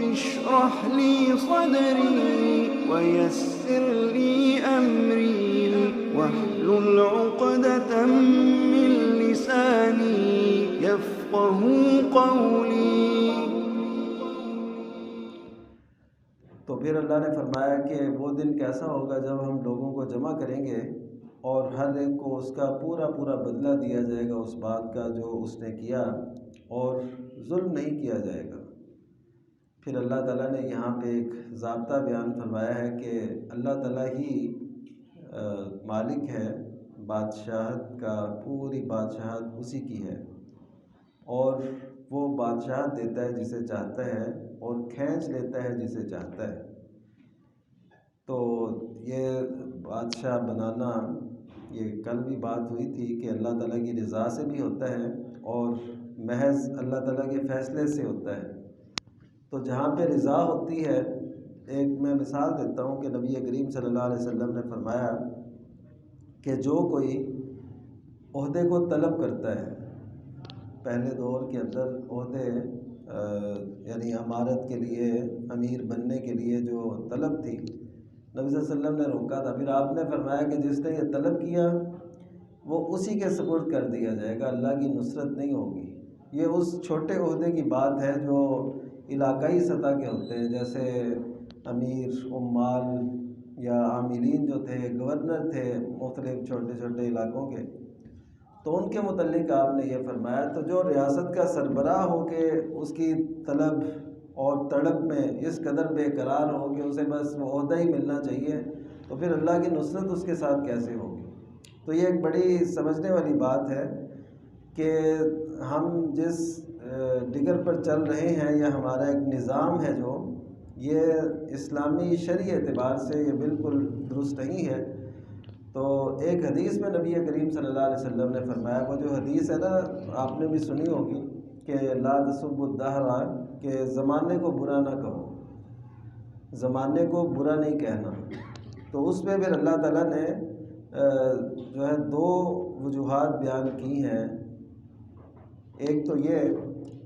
اشرح لي صدري ويسر لي أمري واحلل عقدة من لساني يفقهوا قولي۔ تو پھر اللہ نے فرمایا کہ وہ دن کیسا ہوگا جب ہم لوگوں کو جمع کریں گے اور ہر ایک کو اس کا پورا پورا بدلہ دیا جائے گا اس بات کا جو اس نے کیا، اور ظلم نہیں کیا جائے گا۔ پھر اللہ تعالیٰ نے یہاں پہ ایک ضابطہ بیان فرمایا ہے کہ اللہ تعالیٰ ہی مالک ہے، بادشاہت کا، پوری بادشاہت اسی کی ہے، اور وہ بادشاہت دیتا ہے جسے چاہتا ہے اور کھینچ لیتا ہے جسے چاہتا ہے۔ تو یہ بادشاہ بنانا، یہ کل بھی بات ہوئی تھی کہ اللہ تعالیٰ کی رضا سے بھی ہوتا ہے اور محض اللہ تعالیٰ کے فیصلے سے ہوتا ہے۔ تو جہاں پہ رضا ہوتی ہے، ایک میں مثال دیتا ہوں کہ نبی کریم صلی اللہ علیہ وسلم نے فرمایا کہ جو کوئی عہدے کو طلب کرتا ہے، پہلے دور کے اندر عہدے یعنی امارت کے لیے، امیر بننے کے لیے جو طلب تھی، نبی صلی اللہ علیہ وسلم نے روکا تھا۔ پھر آپ نے فرمایا کہ جس نے یہ طلب کیا وہ اسی کے سپرد کر دیا جائے گا، اللہ کی نصرت نہیں ہوگی۔ یہ اس چھوٹے عہدے کی بات ہے جو علاقائی سطح کے ہوتے ہیں، جیسے امیر، عمال یا عاملین جو تھے، گورنر تھے مختلف چھوٹے چھوٹے علاقوں کے، تو ان کے متعلق آپ نے یہ فرمایا۔ تو جو ریاست کا سربراہ ہو کے اس کی طلب اور تڑپ میں اس قدر بے قرار ہو کہ اسے بس وہ عہدہ ہی ملنا چاہیے، تو پھر اللہ کی نصرت اس کے ساتھ کیسے ہوگی؟ تو یہ ایک بڑی سمجھنے والی بات ہے کہ ہم جس ڈگر پر چل رہے ہیں، یا ہمارا ایک نظام ہے جو یہ اسلامی شرعی اعتبار سے یہ بالکل درست نہیں ہے۔ تو ایک حدیث میں نبی کریم صلی اللہ علیہ وسلم نے فرمایا، وہ جو حدیث ہے نا، آپ نے بھی سنی ہوگی کہ لا تسبوا الدہر، کہ زمانے کو برا نہ کہو، زمانے کو برا نہیں کہنا۔ تو اس میں پھر اللہ تعالیٰ نے جو ہے دو وجوہات بیان کی ہیں۔ ایک تو یہ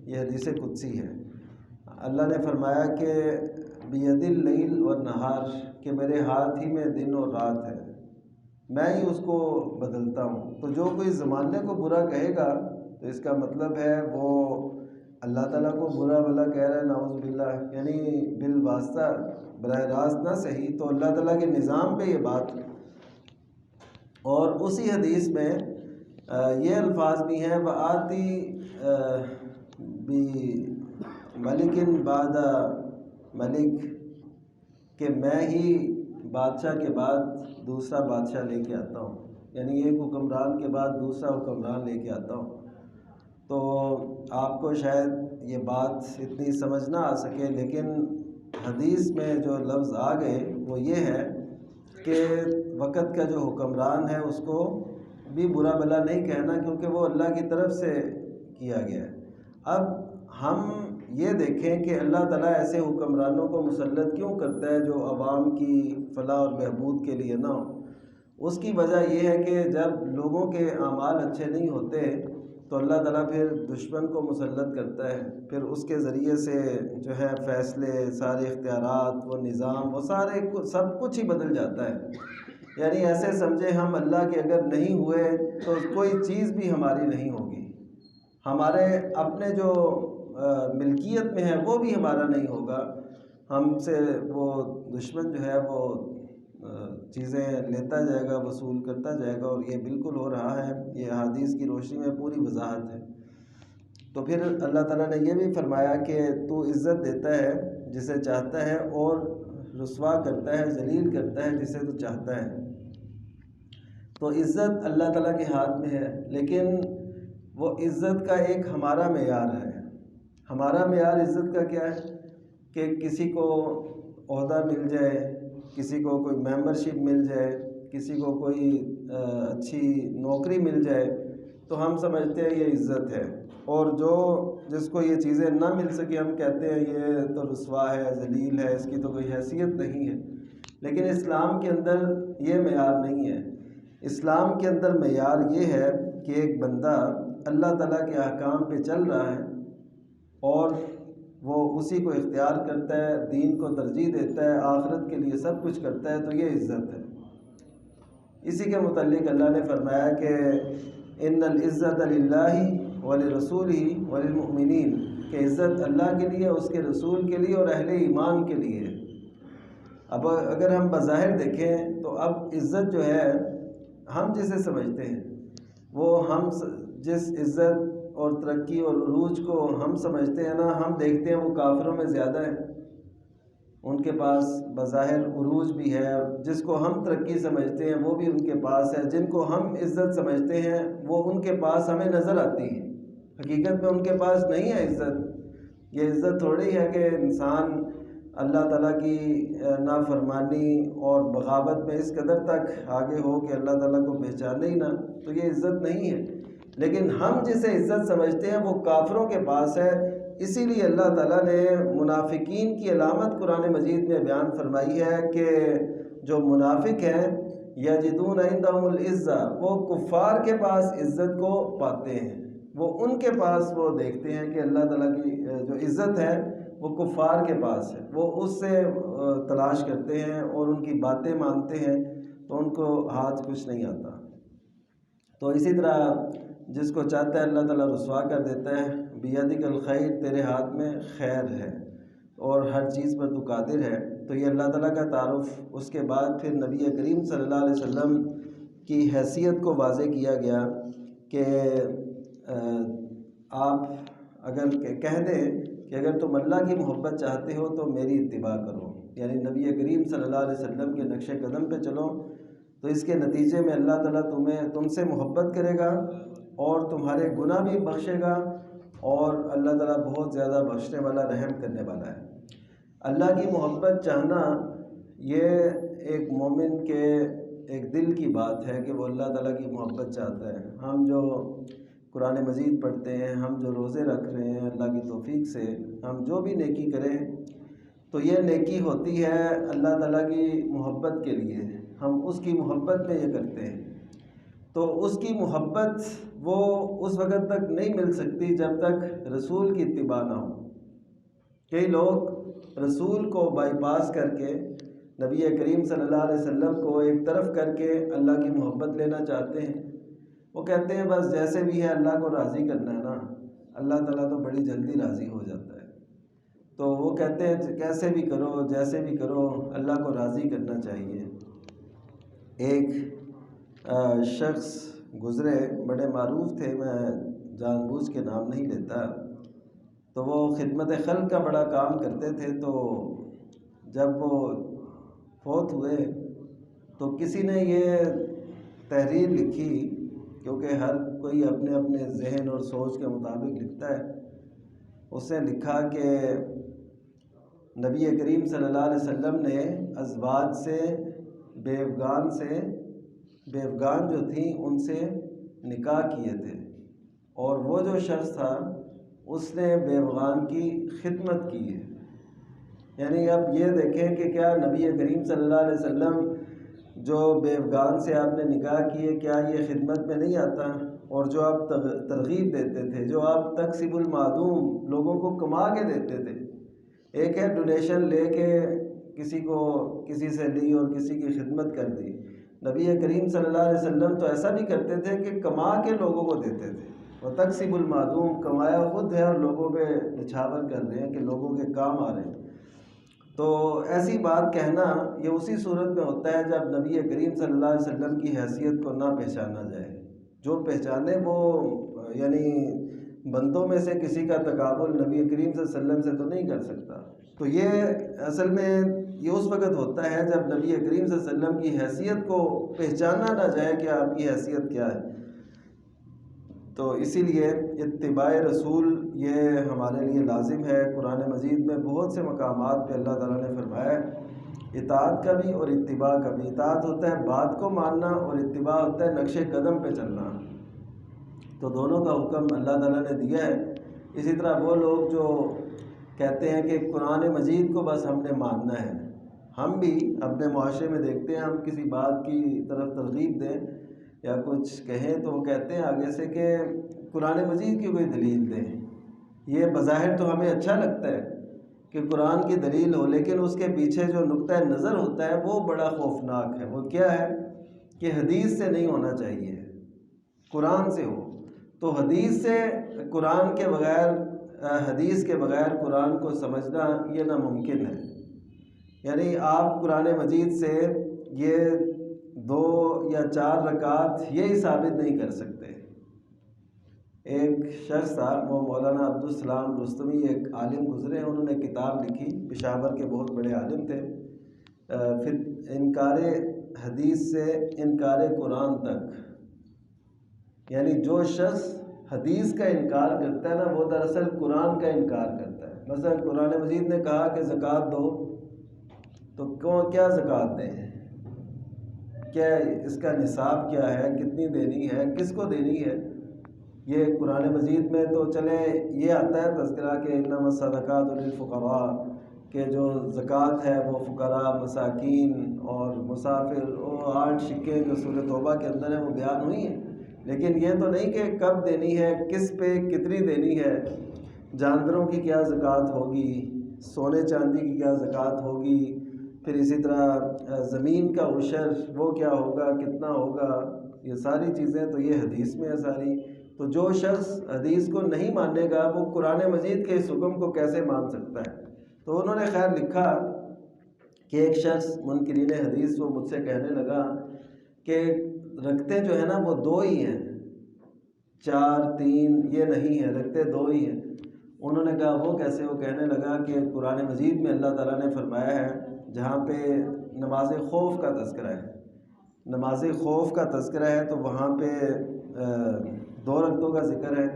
حدیث قدسی ہے، اللہ نے فرمایا کہ بید اللیل والنہار، کہ میرے ہاتھ ہی میں دن اور رات ہے، میں ہی اس کو بدلتا ہوں۔ تو جو کوئی زمانے کو برا کہے گا تو اس کا مطلب ہے وہ اللہ تعالیٰ کو برا بھلا کہہ رہا ہے، نعوذ باللہ، یعنی بالواسطہ، براہ راست نہ صحیح، تو اللہ تعالیٰ کے نظام پہ یہ بات۔ اور اسی حدیث میں یہ الفاظ بھی ہیں، وآتی بملک بعد ملک، کہ میں ہی بادشاہ کے بعد دوسرا بادشاہ لے کے آتا ہوں، یعنی ایک حکمران کے بعد دوسرا حکمران لے کے آتا ہوں۔ تو آپ کو شاید یہ بات اتنی سمجھ نہ آ سکے، لیکن حدیث میں جو لفظ آ گئے وہ یہ ہے کہ وقت کا جو حکمران ہے اس کو بھی برا بھلا نہیں کہنا، کیونکہ وہ اللہ کی طرف سے کیا گیا ہے۔ اب ہم یہ دیکھیں کہ اللہ تعالیٰ ایسے حکمرانوں کو مسلط کیوں کرتا ہے جو عوام کی فلاح اور بہبود کے لیے نہ ہو۔ اس کی وجہ یہ ہے کہ جب لوگوں کے اعمال اچھے نہیں ہوتے تو اللہ تعالیٰ پھر دشمن کو مسلط کرتا ہے، پھر اس کے ذریعے سے جو ہے فیصلے، سارے اختیارات، وہ نظام، وہ سب کچھ ہی بدل جاتا ہے۔ یعنی ایسے سمجھے ہم اللہ کے اگر نہیں ہوئے تو کوئی چیز بھی ہماری نہیں ہوگی، ہمارے اپنے جو ملکیت میں ہے وہ بھی ہمارا نہیں ہوگا، ہم سے وہ دشمن جو ہے وہ چیزیں لیتا جائے گا، وصول کرتا جائے گا، اور یہ بالکل ہو رہا ہے، یہ احادیث کی روشنی میں پوری وضاحت ہے۔ تو پھر اللہ تعالیٰ نے یہ بھی فرمایا کہ تو عزت دیتا ہے جسے چاہتا ہے اور رسوا کرتا ہے، ذلیل کرتا ہے جسے تو چاہتا ہے۔ تو عزت اللہ تعالیٰ کے ہاتھ میں ہے، لیکن وہ عزت کا ایک ہمارا معیار ہے۔ ہمارا معیار عزت کا کیا ہے کہ کسی کو عہدہ مل جائے، کسی کو کوئی ممبرشپ مل جائے، کسی کو کوئی اچھی نوکری مل جائے تو ہم سمجھتے ہیں یہ عزت ہے، اور جس کو یہ چیزیں نہ مل سکی ہم کہتے ہیں یہ تو رسوا ہے، ذلیل ہے، اس کی تو کوئی حیثیت نہیں ہے۔ لیکن اسلام کے اندر یہ معیار نہیں ہے۔ اسلام کے اندر معیار یہ ہے کہ ایک بندہ اللہ تعالیٰ کے احکام پہ چل رہا ہے اور وہ اسی کو اختیار کرتا ہے، دین کو ترجیح دیتا ہے، آخرت کے لیے سب کچھ کرتا ہے، تو یہ عزت ہے۔ اسی کے متعلق اللہ نے فرمایا کہ ان العزت للہ ولرسولہ وللمؤمنین، کہ عزت اللہ کے لیے، اس کے رسول کے لیے اور اہل ایمان کے لیے۔ اب اگر ہم بظاہر دیکھیں تو اب عزت جو ہے ہم جسے سمجھتے ہیں، وہ ہم جس عزت اور ترقی اور عروج کو ہم سمجھتے ہیں نا، ہم دیکھتے ہیں وہ کافروں میں زیادہ ہے، ان کے پاس بظاہر عروج بھی ہے، جس کو ہم ترقی سمجھتے ہیں وہ بھی ان کے پاس ہے، جن کو ہم عزت سمجھتے ہیں وہ ان کے پاس ہمیں نظر آتی ہے، حقیقت میں ان کے پاس نہیں ہے عزت۔ یہ عزت تھوڑی ہے کہ انسان اللہ تعالیٰ کی نافرمانی اور بغاوت میں اس قدر تک آگے ہو کہ اللہ تعالیٰ کو پہچانے ہی نہ، تو یہ عزت نہیں ہے۔ لیکن ہم جسے عزت سمجھتے ہیں وہ کافروں کے پاس ہے۔ اسی لیے اللہ تعالیٰ نے منافقین کی علامت قرآن مجید میں بیان فرمائی ہے کہ جو منافق ہیں یجدون عندهم العزہ، وہ کفار کے پاس عزت کو پاتے ہیں، وہ ان کے پاس وہ دیکھتے ہیں کہ اللہ تعالیٰ کی جو عزت ہے وہ کفار کے پاس ہے، وہ اس سے تلاش کرتے ہیں اور ان کی باتیں مانتے ہیں، تو ان کو ہاتھ کچھ نہیں آتا۔ تو اسی طرح جس کو چاہتا ہے اللہ تعالیٰ رسوا کر دیتا ہے، بیدک الخیر، تیرے ہاتھ میں خیر ہے اور ہر چیز پر تو قادر ہے، تو یہ اللہ تعالیٰ کا تعارف۔ اس کے بعد پھر نبی کریم صلی اللہ علیہ وسلم کی حیثیت کو واضح کیا گیا کہ آپ اگر کہہ دیں کہ اگر تم اللہ کی محبت چاہتے ہو تو میری اتباع کرو، یعنی نبی کریم صلی اللہ علیہ وسلم کے نقش قدم پہ چلو، تو اس کے نتیجے میں اللہ تعالیٰ تم سے محبت کرے گا اور تمہارے گناہ بھی بخشے گا، اور اللہ تعالیٰ بہت زیادہ بخشنے والا، رحم کرنے والا ہے۔ اللہ کی محبت چاہنا یہ ایک مومن کے ایک دل کی بات ہے کہ وہ اللہ تعالیٰ کی محبت چاہتا ہے۔ ہم جو قرآن مجید پڑھتے ہیں، ہم جو روزے رکھ رہے ہیں، اللہ کی توفیق سے ہم جو بھی نیکی کریں تو یہ نیکی ہوتی ہے اللہ تعالیٰ کی محبت کے لیے، ہم اس کی محبت میں یہ کرتے ہیں۔ تو اس کی محبت وہ اس وقت تک نہیں مل سکتی جب تک رسول کی اتباع نہ ہو۔ کئی لوگ رسول کو بائی پاس کر کے، نبی کریم صلی اللہ علیہ وسلم کو ایک طرف کر کے اللہ کی محبت لینا چاہتے ہیں۔ وہ کہتے ہیں بس جیسے بھی ہے اللہ کو راضی کرنا ہے نا، اللہ تعالیٰ تو بڑی جلدی راضی ہو جاتا ہے، تو وہ کہتے ہیں کیسے بھی کرو، جیسے بھی کرو، اللہ کو راضی کرنا چاہیے۔ ایک شخص گزرے، بڑے معروف تھے، میں جان بوجھ کے نام نہیں لیتا، تو وہ خدمت خلق کا بڑا کام کرتے تھے۔ تو جب وہ فوت ہوئے تو کسی نے یہ تحریر لکھی، کیونکہ ہر کوئی اپنے اپنے ذہن اور سوچ کے مطابق لکھتا ہے۔ اس نے لکھا کہ نبی کریم صلی اللہ علیہ وسلم نے ازواج سے، بیوگان جو تھیں ان سے نکاح کیے تھے، اور وہ جو شخص تھا اس نے بیوگان کی خدمت کی ہے۔ یعنی اب یہ دیکھیں کہ کیا نبی کریم صلی اللہ علیہ وسلم جو بیوگان سے آپ نے نکاح کیے، کیا یہ خدمت میں نہیں آتا؟ اور جو آپ ترغیب دیتے تھے، جو آپ تکسب المعدوم، لوگوں کو کما کے دیتے تھے، ایک ہے ڈونیشن لے کے کسی سے لی اور کسی کی خدمت کر دی، نبی کریم صلی اللہ علیہ وسلم تو ایسا بھی کرتے تھے کہ کما کے لوگوں کو دیتے تھے، اور تکسب المعدوم، کمایا خود ہے اور لوگوں پہ نچھاور کر رہے ہیں کہ لوگوں کے کام آ رہے ہیں۔ تو ایسی بات کہنا یہ اسی صورت میں ہوتا ہے جب نبی کریم صلی اللہ علیہ وسلم کی حیثیت کو نہ پہچانا جائے۔ جو پہچانے وہ یعنی بندوں میں سے کسی کا تقابل نبی کریم صلی اللہ علیہ وسلم سے تو نہیں کر سکتا۔ تو یہ اصل میں یہ اس وقت ہوتا ہے جب نبی کریم صلی اللہ علیہ وسلم کی حیثیت کو پہچانا نہ جائے کہ آپ کی حیثیت کیا ہے۔ تو اسی لیے اتباع رسول یہ ہمارے لیے لازم ہے۔ قرآن مجید میں بہت سے مقامات پہ اللہ تعالیٰ نے فرمایا ہے اطاعت کا بھی اور اتباع کا بھی۔ اطاعت ہوتا ہے بات کو ماننا، اور اتباع ہوتا ہے نقش قدم پہ چلنا۔ تو دونوں کا حکم اللہ تعالیٰ نے دیا ہے۔ اسی طرح وہ لوگ جو کہتے ہیں کہ قرآن مجید کو بس ہم نے ماننا ہے، ہم بھی اپنے معاشرے میں دیکھتے ہیں، ہم کسی بات کی طرف ترغیب دیں یا کچھ کہیں تو وہ کہتے ہیں آگے سے کہ قرآن مجید کی کوئی دلیل دیں۔ یہ بظاہر تو ہمیں اچھا لگتا ہے، کہ قرآن کی دلیل ہو، لیکن اس کے پیچھے جو نقطہ نظر ہوتا ہے وہ بڑا خوفناک ہے۔ وہ کیا ہے کہ حدیث سے نہیں ہونا چاہیے، قرآن سے ہو۔ تو حدیث سے قرآن کے بغیر، حدیث کے بغیر قرآن کو سمجھنا یہ ناممکن ہے۔ یعنی آپ قرآن مجید سے یہ 2 یا 4 رکعت یہی ثابت نہیں کر سکتے۔ ایک شخص تھا، وہ مولانا عبدالسلام رستمی، ایک عالم گزرے، انہوں نے کتاب لکھی، پشاور کے بہت بڑے عالم تھے، پھر انکار حدیث سے انکار قرآن تک۔ یعنی جو شخص حدیث کا انکار کرتا ہے نا، وہ دراصل قرآن کا انکار کرتا ہے۔ مثلا قرآن مجید نے کہا کہ زکوٰۃ دو، تو کیا زکوٰۃ دیں؟ کیا اس کا نصاب کیا ہے، کتنی دینی ہے، کس کو دینی ہے؟ یہ قرآن مجید میں تو چلے یہ آتا ہے تذکرہ کہ انما الصدقات للفقراء، کہ جو زکوٰۃ ہے وہ فقراء، مساکین اور مسافر، وہ 8 شقیں جو سورۃ توبہ کے اندر ہیں وہ بیان ہوئی ہیں، لیکن یہ تو نہیں کہ کب دینی ہے، کس پہ کتنی دینی ہے، جانوروں کی کیا زکوٰۃ ہوگی، سونے چاندی کی کیا زکوٰۃ ہوگی، پھر اسی طرح زمین کا عشر وہ کیا ہوگا، کتنا ہوگا، یہ ساری چیزیں تو یہ حدیث میں ہے ساری۔ تو جو شخص حدیث کو نہیں مانے گا وہ قرآن مجید کے اس حکم کو کیسے مان سکتا ہے؟ تو انہوں نے خیر لکھا کہ ایک شخص منکرین حدیث وہ مجھ سے کہنے لگا کہ رکھتے جو ہے نا وہ 2 ہی ہیں، 4 3 یہ نہیں ہے، رکھتے 2 ہی ہیں۔ انہوں نے کہا وہ کیسے؟ وہ کہنے لگا کہ قرآن مجید میں اللہ تعالیٰ نے فرمایا ہے، جہاں پہ نماز خوف کا تذکرہ ہے، نماز خوف کا تذکرہ ہے، تو وہاں پہ 2 رکعتوں کا ذکر ہے،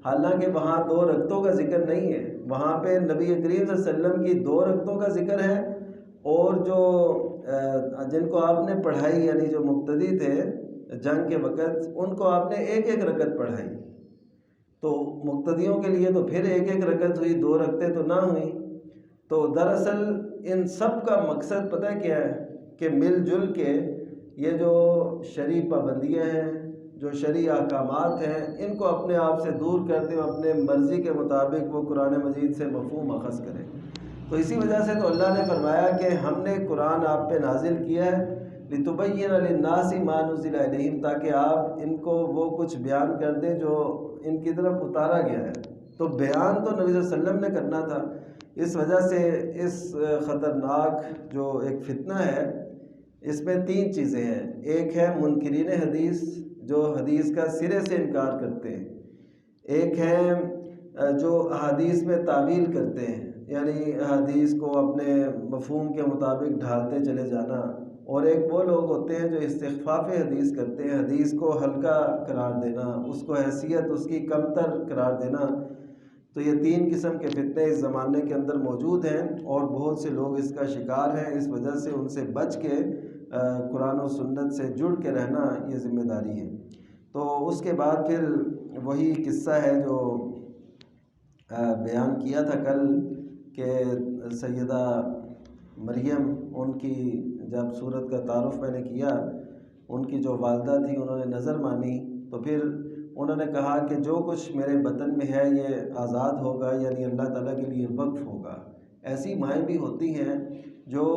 حالانکہ وہاں 2 رکعتوں کا ذکر نہیں ہے، وہاں پہ نبی کریم صلی اللہ علیہ وسلم کی 2 رکعتوں کا ذکر ہے، اور جو جن کو آپ نے پڑھائی، یعنی جو مقتدی تھے جنگ کے وقت، ان کو آپ نے 1 رکعت پڑھائی، تو مقتدیوں کے لیے تو پھر 1 رکعت ہوئی، 2 رکعتیں تو نہ ہوئیں۔ تو دراصل ان سب کا مقصد پتہ کیا ہے کہ مل جل کے یہ جو شرعی پابندیاں ہیں، جو شرعی احکامات ہیں، ان کو اپنے آپ سے دور کر دیں، اپنے مرضی کے مطابق وہ قرآن مجید سے مفہوم اخذ کریں۔ تو اسی وجہ سے تو اللہ نے فرمایا کہ ہم نے قرآن آپ پہ نازل کیا ہے لِتُبَيِّنَ لِلنَّاسِ مَا نُزِّلَ إِلَيْهِمْ، تاکہ آپ ان کو وہ کچھ بیان کر دیں جو ان کی طرف اتارا گیا ہے۔ تو بیان تو نبی صلی اللہ علیہ وسلم نے کرنا تھا۔ اس وجہ سے اس خطرناک جو ایک فتنہ ہے، اس میں 3 چیزیں ہیں۔ ایک ہے منکرین حدیث جو حدیث کا سرے سے انکار کرتے ہیں، ایک ہے جو احادیث میں تعویل کرتے ہیں، یعنی احادیث کو اپنے مفہوم کے مطابق ڈھالتے چلے جانا، اور ایک وہ لوگ ہوتے ہیں جو استخفاف حدیث کرتے ہیں، حدیث کو ہلکا قرار دینا، اس کو حیثیت اس کی کمتر قرار دینا۔ تو یہ 3 قسم کے فتنے اس زمانے کے اندر موجود ہیں، اور بہت سے لوگ اس کا شکار ہیں۔ اس وجہ سے ان سے بچ کے قرآن و سنت سے جڑ کے رہنا یہ ذمہ داری ہے۔ تو اس کے بعد پھر وہی قصہ ہے جو بیان کیا تھا کل، کہ سیدہ مریم، ان کی جب صورت کا تعارف میں نے کیا، ان کی جو والدہ تھی انہوں نے نظر مانی، تو پھر انہوں نے کہا کہ جو کچھ میرے بطن میں ہے یہ آزاد ہوگا، یعنی اللہ تعالیٰ کے لیے وقف ہوگا۔ ایسی مائیں بھی ہوتی ہیں جو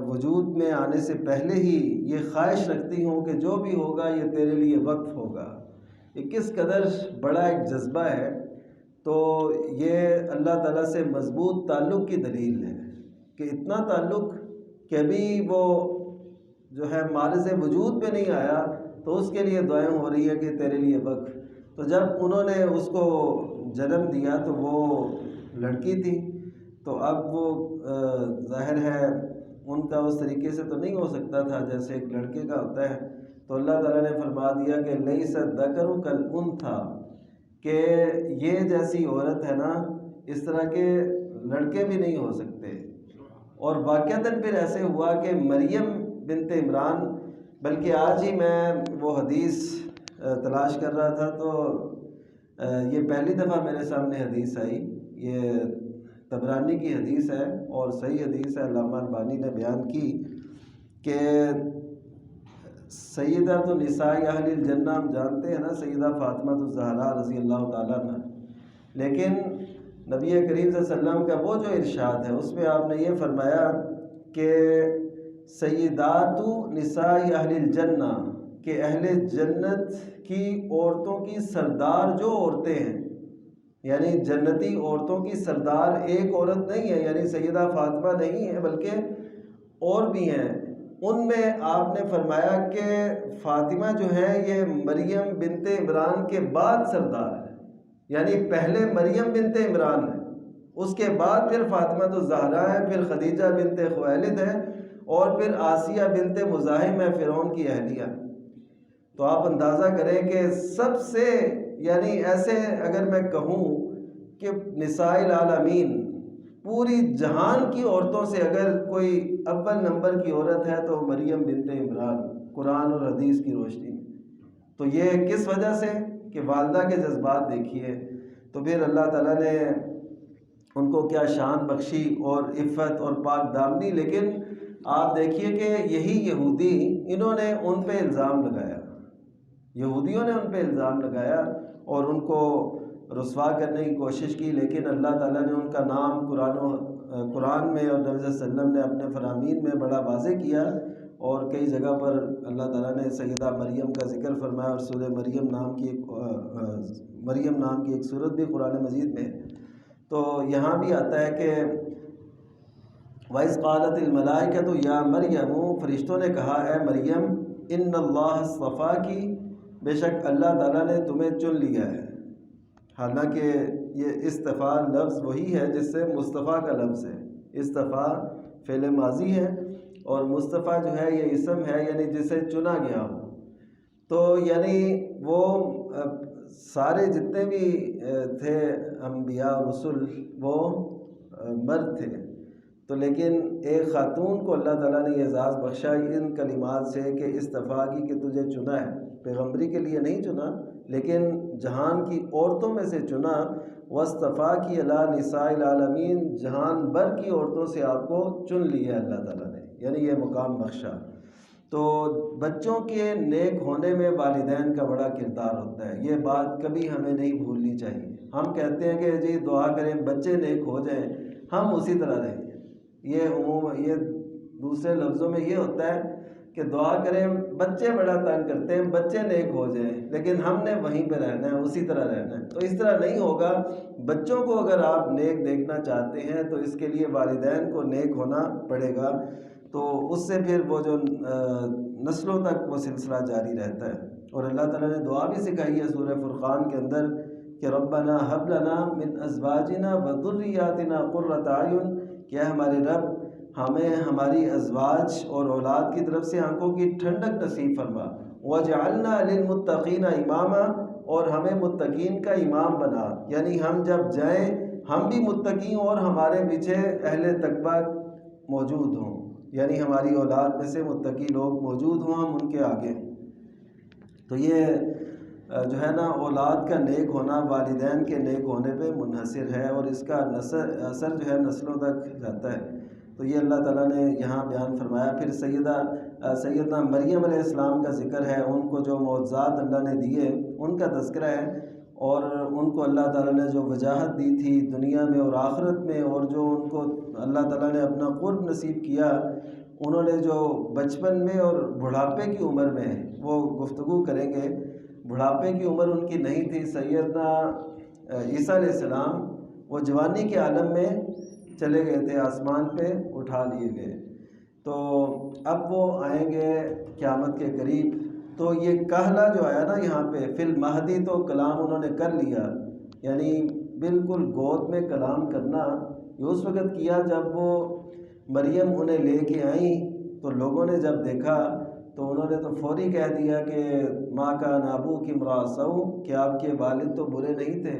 وجود میں آنے سے پہلے ہی یہ خواہش رکھتی ہوں کہ جو بھی ہوگا یہ تیرے لیے وقف ہوگا۔ یہ کس قدر بڑا ایک جذبہ ہے۔ تو یہ اللہ تعالیٰ سے مضبوط تعلق کی دلیل ہے کہ اتنا تعلق کہ ابھی وہ جو ہے معرض وجود پہ نہیں آیا تو اس کے لیے دعائیں ہو رہی ہیں کہ تیرے لیے وقف۔ تو جب انہوں نے اس کو جنم دیا تو وہ لڑکی تھی، تو اب وہ ظاہر ہے ان کا اس طریقے سے تو نہیں ہو سکتا تھا جیسے ایک لڑکے کا ہوتا ہے۔ تو اللہ تعالیٰ نے فرما دیا کہ لیس الذکر کالانثیٰ، کہ یہ جیسی عورت ہے نا، اس طرح کے لڑکے بھی نہیں ہو سکتے۔ اور واقعتاً پھر ایسے ہوا کہ مریم بنت عمران، بلکہ آج ہی میں وہ حدیث تلاش کر رہا تھا تو یہ پہلی دفعہ میرے سامنے حدیث آئی، یہ طبرانی کی حدیث ہے اور صحیح حدیث ہے، علامہ البانی نے بیان کی کہ سیدۃ نساء اہل الجنہ، ہم جانتے ہیں نا سیدہ فاطمہ الزہرا رضی اللہ تعالیٰ عنہ، لیکن نبی کریم صلی اللہ علیہ وسلم کا وہ جو ارشاد ہے اس میں آپ نے یہ فرمایا کہ سیدات نساء اہل الجنہ، کہ اہل جنت کی عورتوں کی سردار جو عورتیں ہیں، یعنی جنتی عورتوں کی سردار ایک عورت نہیں ہے، یعنی سیدہ فاطمہ نہیں ہے بلکہ اور بھی ہیں۔ ان میں آپ نے فرمایا کہ فاطمہ جو ہے یہ مریم بنت عمران کے بعد سردار ہے، یعنی پہلے مریم بنت عمران ہے، اس کے بعد پھر فاطمہ تو زہرا ہے، پھر خدیجہ بنت خویلد ہے، اور پھر آسیہ بنت مزاحم ہے فرعون کی اہلیہ۔ تو آپ اندازہ کریں کہ سب سے، یعنی ایسے اگر میں کہوں کہ نساء العالمین پوری جہان کی عورتوں سے اگر کوئی اول نمبر کی عورت ہے تو مریم بنت عمران، قرآن اور حدیث کی روشنی میں۔ تو یہ کس وجہ سے کہ والدہ کے جذبات دیکھیے، تو پھر اللہ تعالیٰ نے ان کو کیا شان بخشی اور عفت اور پاک دامنی۔ لیکن آپ دیکھیے کہ یہی یہودی، انہوں نے ان پہ الزام لگایا، یہودیوں نے ان پہ الزام لگایا اور ان کو رسوا کرنے کی کوشش کی، لیکن اللہ تعالیٰ نے ان کا نام قرآن میں اور نبی صلی اللہ علیہ وسلم نے اپنے فرامین میں بڑا واضح کیا، اور کئی جگہ پر اللہ تعالیٰ نے سیدہ مریم کا ذکر فرمایا، اور سورہ مریم نام کی ایک سورت بھی قرآن مجید میں۔ تو یہاں بھی آتا ہے کہ وَإِذْ قَالَتِ الْمَلَائِكَةُ يَا مَرْيَمُ، فرشتوں نے کہا اے مریم، اِنَّ اللَّهَ اصْطَفَاكِ، بے شک اللہ تعالیٰ نے تمہیں چن لیا ہے۔ حالانکہ یہ استفاء لفظ وہی ہے جس سے مصطفیٰ کا لفظ ہے، استفاء فعل ماضی ہے، اور مصطفیٰ جو ہے یہ اسم ہے، یعنی جسے چنا گیا ہو۔ تو یعنی وہ سارے جتنے بھی تھے انبیاء اور رسول وہ مرد تھے، تو لیکن ایک خاتون کو اللہ تعالیٰ نے یہ اعزاز بخشا ان کلمات سے کہ استفاء کی، کہ تجھے چنا ہے، پیغمبری کے لیے نہیں چنا لیکن جہان کی عورتوں میں سے چنا۔ وَاصْطَفَاكِ عَلَىٰ نِسَاءِ الْعَالَمِينَ، جہان بھر کی عورتوں سے آپ کو چن لیا اللہ تعالیٰ نے، یعنی یہ مقام بخشا۔ تو بچوں کے نیک ہونے میں والدین کا بڑا کردار ہوتا ہے، یہ بات کبھی ہمیں نہیں بھولنی چاہیے۔ ہم کہتے ہیں کہ جی دعا کریں بچے نیک ہو جائیں، ہم اسی طرح رہیں۔ یہ دوسرے لفظوں میں یہ ہوتا ہے کہ دعا کریں، بچے بڑا تنگ کرتے ہیں، بچے نیک ہو جائیں، لیکن ہم نے وہیں پہ رہنا ہے، اسی طرح رہنا ہے۔ تو اس طرح نہیں ہوگا۔ بچوں کو اگر آپ نیک دیکھنا چاہتے ہیں تو اس کے لیے والدین کو نیک ہونا پڑے گا، تو اس سے پھر وہ جو نسلوں تک وہ سلسلہ جاری رہتا ہے۔ اور اللہ تعالیٰ نے دعا بھی سکھائی ہے سورہ فرقان کے اندر کہ ربنا هب لنا من ازواجنا وذریاتنا قرۃ اعین، کہ ہمارے رب ہمیں ہماری ازواج اور اولاد کی طرف سے آنکھوں کی ٹھنڈک نصیب فرما، وجعلنا للمتقین اماما، اور ہمیں متقین کا امام بنا، یعنی ہم جب جائیں ہم بھی متقی ہوں اور ہمارے پیچھے اہل تقویٰ موجود ہوں، یعنی ہماری اولاد میں سے متقی لوگ موجود ہوں، ہم ان کے آگے ہوں۔ تو یہ جو ہے نا اولاد کا نیک ہونا والدین کے نیک ہونے پہ منحصر ہے، اور اس کا اثر جو ہے نسلوں تک جاتا ہے۔ تو یہ اللہ تعالیٰ نے یہاں بیان فرمایا۔ پھر سیدنا مریم علیہ السلام کا ذکر ہے، ان کو جو معجزات اللہ نے دیے ان کا تذکرہ ہے، اور ان کو اللہ تعالیٰ نے جو وجاہت دی تھی دنیا میں اور آخرت میں، اور جو ان کو اللہ تعالیٰ نے اپنا قرب نصیب کیا، انہوں نے جو بچپن میں اور بڑھاپے کی عمر میں، وہ گفتگو کریں گے، بڑھاپے کی عمر ان کی نہیں تھی۔ سیدنا عیسیٰ علیہ السلام وہ جوانی کے عالم میں چلے گئے تھے، آسمان پہ اٹھا لیے گئے، تو اب وہ آئیں گے قیامت کے قریب۔ تو یہ کہلا جو آیا نا یہاں پہ فی المہدی، تو کلام انہوں نے کر لیا، یعنی بالکل گود میں کلام کرنا یہ اس وقت کیا جب وہ مریم انہیں لے کے آئیں، تو لوگوں نے جب دیکھا تو انہوں نے تو فوری کہہ دیا کہ ماں کا نابو کی مراسو، کہ آپ کے والد تو برے نہیں تھے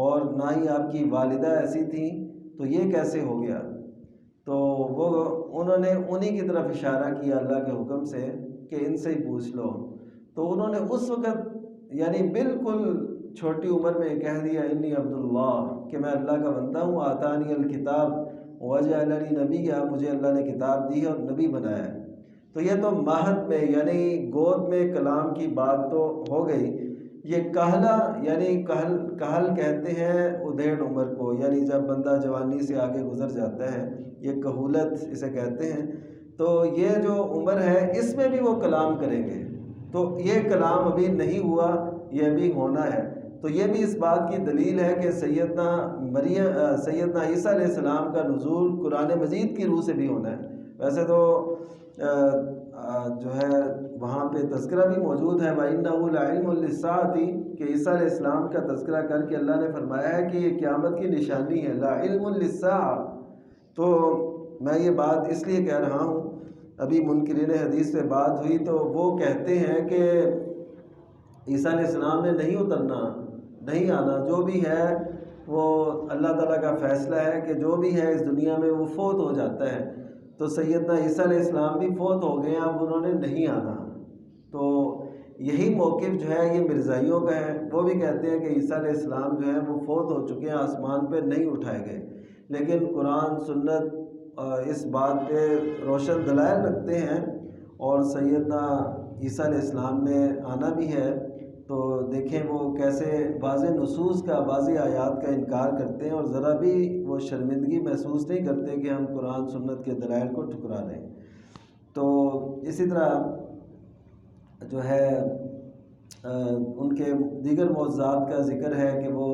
اور نہ ہی آپ کی والدہ ایسی تھیں، تو یہ کیسے ہو گیا؟ تو وہ انہوں نے انہی کی طرف اشارہ کیا اللہ کے حکم سے کہ ان سے ہی پوچھ لو۔ تو انہوں نے اس وقت یعنی بالکل چھوٹی عمر میں کہہ دیا انی عبداللہ، کہ میں اللہ کا بندہ ہوں، آتانی الکتاب وجعلنی نبیّا، مجھے اللہ نے کتاب دی ہے اور نبی بنایا ہے۔ تو یہ تو مہد میں یعنی گود میں کلام کی بات تو ہو گئی، یہ کہلا یعنی کہل کہتے ہیں ادھیڑ عمر کو، یعنی جب بندہ جوانی سے آگے گزر جاتا ہے، یہ کہولت اسے کہتے ہیں۔ تو یہ جو عمر ہے اس میں بھی وہ کلام کریں گے، تو یہ کلام ابھی نہیں ہوا، یہ ابھی ہونا ہے۔ تو یہ بھی اس بات کی دلیل ہے کہ سیدنا عیسیٰ علیہ السلام کا نزول قرآن مجید کی روح سے بھی ہونا ہے۔ ویسے تو جو ہے وہاں پہ تذکرہ بھی موجود ہے وَإِنَّهُ لَعِلْمٌ لِلسَّاعَةِ کہ عیسیٰ علیہ السلام کا تذکرہ کر کے اللہ نے فرمایا ہے کہ یہ قیامت کی نشانی ہے، لَعِلْمٌ لِلسَّاعَةِ۔ تو میں یہ بات اس لیے کہہ رہا ہوں، ابھی منکرین حدیث سے بات ہوئی تو وہ کہتے ہیں کہ عیسیٰ علیہ السلام نے نہیں اترنا، نہیں آنا، جو بھی ہے وہ اللہ تعالیٰ کا فیصلہ ہے کہ جو بھی ہے اس دنیا میں وہ فوت ہو جاتا ہے۔ تو سیدنا عیسیٰ علیہ السلام بھی فوت ہو گئے ہیں، اب انہوں نے نہیں آنا۔ تو یہی موقف جو ہے یہ مرزائیوں کا ہے، وہ بھی کہتے ہیں کہ عیسیٰ علیہ السلام جو ہے وہ فوت ہو چکے ہیں، آسمان پہ نہیں اٹھائے گئے، لیکن قرآن سنت اس بات پہ روشن دلائل رکھتے ہیں، اور سیدنا عیسیٰ علیہ السلام نے آنا بھی ہے۔ تو دیکھیں وہ کیسے واضح نصوص کا، واضح آیات کا انکار کرتے ہیں، اور ذرا بھی وہ شرمندگی محسوس نہیں کرتے کہ ہم قرآن سنت کے دلائل کو ٹھکرا رہے ہیں۔ تو اسی طرح جو ہے ان کے دیگر معجزات کا ذکر ہے کہ وہ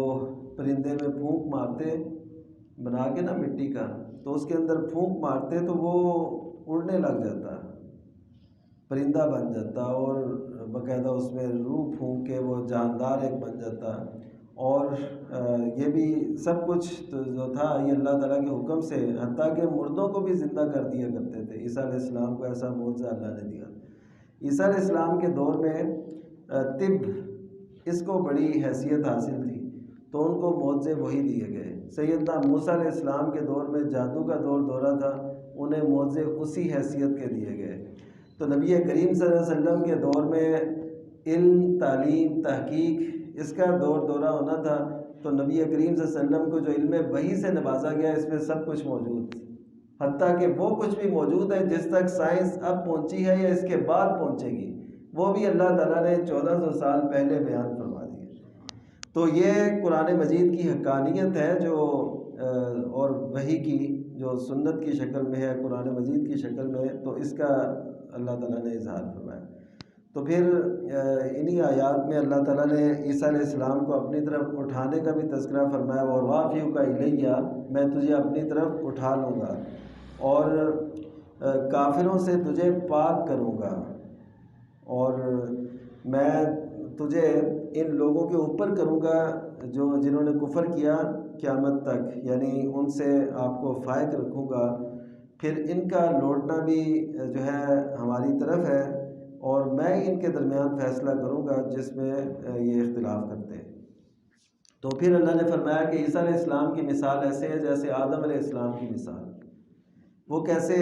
پرندے میں پھونک مارتے بنا کے نا مٹی کا، تو اس کے اندر پھونک مارتے تو وہ اڑنے لگ جاتا، پرندہ بن جاتا، اور باقاعدہ اس میں روح پھونک کے وہ جاندار ایک بن جاتا۔ اور یہ بھی سب کچھ جو تھا یہ اللہ تعالیٰ کے حکم سے، حتیٰ کہ مردوں کو بھی زندہ کر دیا کرتے تھے۔ عیسیٰ علیہ السلام کو ایسا معجزہ اللہ نے دیا۔ عیسیٰ علیہ السلام کے دور میں طب اس کو بڑی حیثیت حاصل تھی، تو ان کو معجزے وہی دیے گئے۔ سیدنا موسیٰ علیہ السلام کے دور میں جادو کا دورہ تھا، انہیں معجزے اسی حیثیت کے دیے گئے۔ تو نبی کریم صلی اللہ علیہ وسلم کے دور میں علم، تعلیم، تحقیق اس کا دورہ ہونا تھا، تو نبی کریم صلی اللہ علیہ وسلم کو جو علم وحی سے نوازا گیا اس میں سب کچھ موجود، حتیٰ کہ وہ کچھ بھی موجود ہے جس تک سائنس اب پہنچی ہے یا اس کے بعد پہنچے گی، وہ بھی اللہ تعالیٰ نے 1400 سال پہلے بیان فرما دیا۔ تو یہ قرآن مجید کی حقانیت ہے جو اور وحی کی جو سنت کی شکل میں ہے، قرآن مجید کی شکل میں، تو اس کا اللہ تعالیٰ نے اظہار فرمایا۔ تو پھر انہی آیات میں اللہ تعالیٰ نے عیسیٰ علیہ السلام کو اپنی طرف اٹھانے کا بھی تذکرہ فرمایا، اور رافعک الیہ، میں تجھے اپنی طرف اٹھا لوں گا، اور کافروں سے تجھے پاک کروں گا، اور میں تجھے ان لوگوں کے اوپر کروں گا جنہوں نے کفر کیا قیامت تک، یعنی ان سے آپ کو فائق رکھوں گا، پھر ان کا لوٹنا بھی جو ہے ہماری طرف ہے، اور میں ان کے درمیان فیصلہ کروں گا جس میں یہ اختلاف کرتے ہیں۔ تو پھر اللہ نے فرمایا کہ عیسیٰ علیہ السلام کی مثال ایسے ہے جیسے آدم علیہ السلام کی مثال۔ وہ کیسے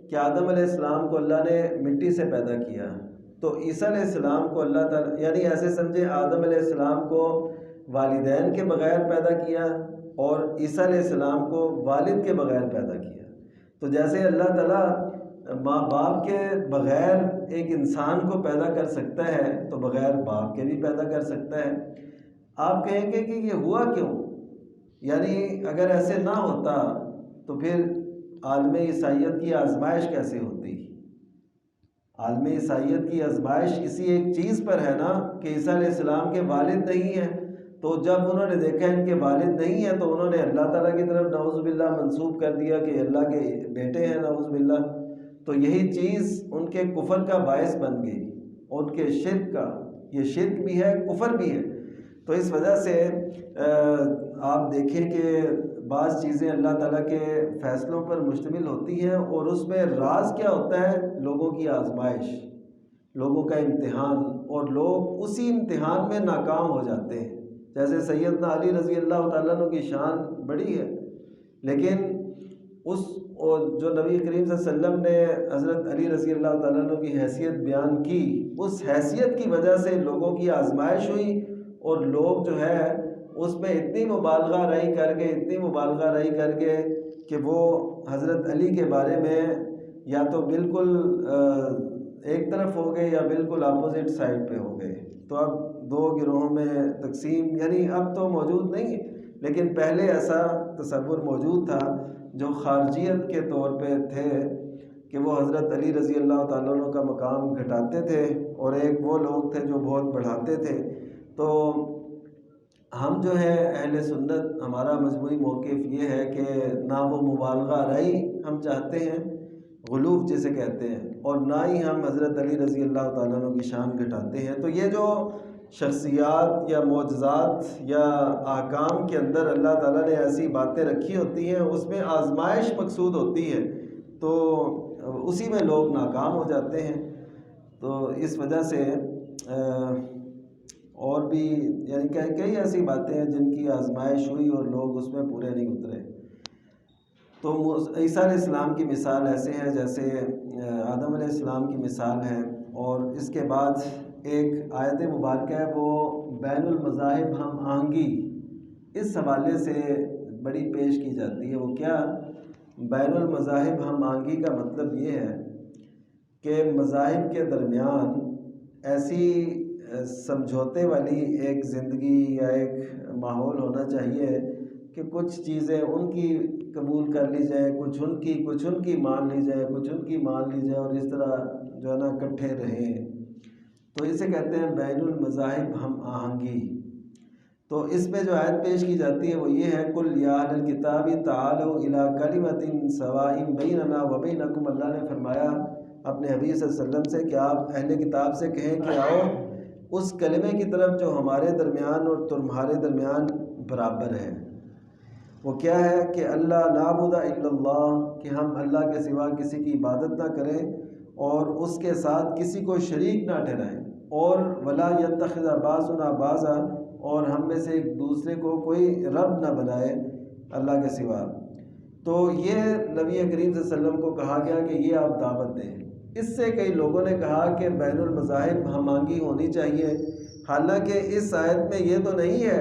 کہ آدم علیہ السلام کو اللہ نے مٹی سے پیدا کیا، تو عیسیٰ علیہ السلام کو اللہ تعالیٰ، یعنی ایسے سمجھے آدم علیہ السلام کو والدین کے بغیر پیدا کیا، اور عیسیٰ علیہ السلام کو والد کے بغیر پیدا کیا۔ تو جیسے اللہ تعالیٰ ماں باپ کے بغیر ایک انسان کو پیدا کر سکتا ہے، تو بغیر باپ کے بھی پیدا کر سکتا ہے۔ آپ کہیں گے کہ یہ ہوا کیوں؟ یعنی اگر ایسے نہ ہوتا تو پھر عالم عیسائیت کی آزمائش کیسے ہوتی؟ عالم عیسائیت کی آزمائش اسی ایک چیز پر ہے نا کہ عیسیٰ علیہ السلام کے والد نہیں ہیں، تو جب انہوں نے دیکھا ان کے والد نہیں ہیں تو انہوں نے اللہ تعالیٰ کی طرف نعوذ باللہ منسوب کر دیا کہ اللہ کے بیٹے ہیں، نعوذ باللہ۔ تو یہی چیز ان کے کفر کا باعث بن گئی، ان کے شرک کا، یہ شرک بھی ہے، کفر بھی ہے۔ تو اس وجہ سے آپ دیکھیں کہ بعض چیزیں اللہ تعالیٰ کے فیصلوں پر مشتمل ہوتی ہیں، اور اس میں راز کیا ہوتا ہے؟ لوگوں کی آزمائش، لوگوں کا امتحان، اور لوگ اسی امتحان میں ناکام ہو جاتے ہیں۔ جیسے سیدنا علی رضی اللہ تعالیٰ عنہ کی شان بڑی ہے، لیکن جو نبی کریم صلی اللہ علیہ وسلم نے حضرت علی رضی اللہ تعالیٰ عنہ کی حیثیت بیان کی، اس حیثیت کی وجہ سے لوگوں کی آزمائش ہوئی، اور لوگ جو ہے اس میں اتنی مبالغہ رہی کر کے کہ وہ حضرت علی کے بارے میں یا تو بالکل ایک طرف ہو گئے یا بالکل اپوزٹ سائڈ پہ ہو گئے. تو اب دو گروہوں میں تقسیم یعنی اب تو موجود نہیں ہے، لیکن پہلے ایسا تصور موجود تھا جو خارجیت کے طور پہ تھے کہ وہ حضرت علی رضی اللہ تعالیٰ عنہ کا مقام گھٹاتے تھے، اور ایک وہ لوگ تھے جو بہت بڑھاتے تھے. تو ہم جو ہے اہل سنت، ہمارا مجموعی موقف یہ ہے کہ نہ وہ مبالغہ آرائی ہم چاہتے ہیں، غلوف جسے کہتے ہیں، اور نہ ہی ہم حضرت علی رضی اللہ تعالیٰ عنہ کی شان گھٹاتے ہیں. تو یہ جو شخصیات یا معجزات یا احکام کے اندر اللہ تعالیٰ نے ایسی باتیں رکھی ہوتی ہیں، اس میں آزمائش مقصود ہوتی ہے، تو اسی میں لوگ ناکام ہو جاتے ہیں. تو اس وجہ سے اور بھی یعنی کئی ایسی باتیں ہیں جن کی آزمائش ہوئی اور لوگ اس میں پورے نہیں اترے. تو عیسیٰ علیہ السلام کی مثال ایسے ہے جیسے آدم علیہ السلام کی مثال ہے. اور اس کے بعد ایک آیت مبارکہ ہے وہ بین المذاہب ہم آہنگی، اس حوالے سے بڑی پیش کی جاتی ہے. وہ کیا؟ بین المذاہب ہم آہنگی کا مطلب یہ ہے کہ مذاہب کے درمیان ایسی سمجھوتے والی ایک زندگی یا ایک ماحول ہونا چاہیے کہ کچھ چیزیں ان کی قبول کر لی جائیں، کچھ ان کی مان لی جائے، کچھ ان کی مان لی جائے، اور اس طرح جو ہے نا اکٹھے رہیں. تو اسے کہتے ہیں بین المذاہب ہم آہنگی. تو اس میں جو آیت پیش کی جاتی ہے وہ یہ ہے قُلْ يَا أَهْلَ الْكِتَابِ تَعَالَوْا إِلَىٰ كَلِمَةٍ سَوَاءٍ بَيْنَنَا وَبَيْنَكُمْ. اللہ نے فرمایا اپنے حبیب صلی اللہ علیہ وسلم سے کہ آپ اہل کتاب سے کہیں کہ آؤ اس کلمے کی طرف جو ہمارے درمیان اور تمہارے درمیان برابر ہے. وہ کیا ہے کہ اللہ نعبد الا اللہ، کہ ہم اللہ کے سوا کسی کی عبادت نہ کریں اور اس کے ساتھ کسی کو شریک نہ ٹھہرائیں، اور ولا یتخذ بعضنا بعضا، اور ہم میں سے ایک دوسرے کو کوئی رب نہ بنائے اللہ کے سوا. تو یہ نبی کریم صلی اللہ علیہ وسلم کو کہا گیا کہ یہ آپ دعوت دیں. اس سے کئی لوگوں نے کہا کہ بین المذاہب ہم آہنگی ہونی چاہیے، حالانکہ اس آیت میں یہ تو نہیں ہے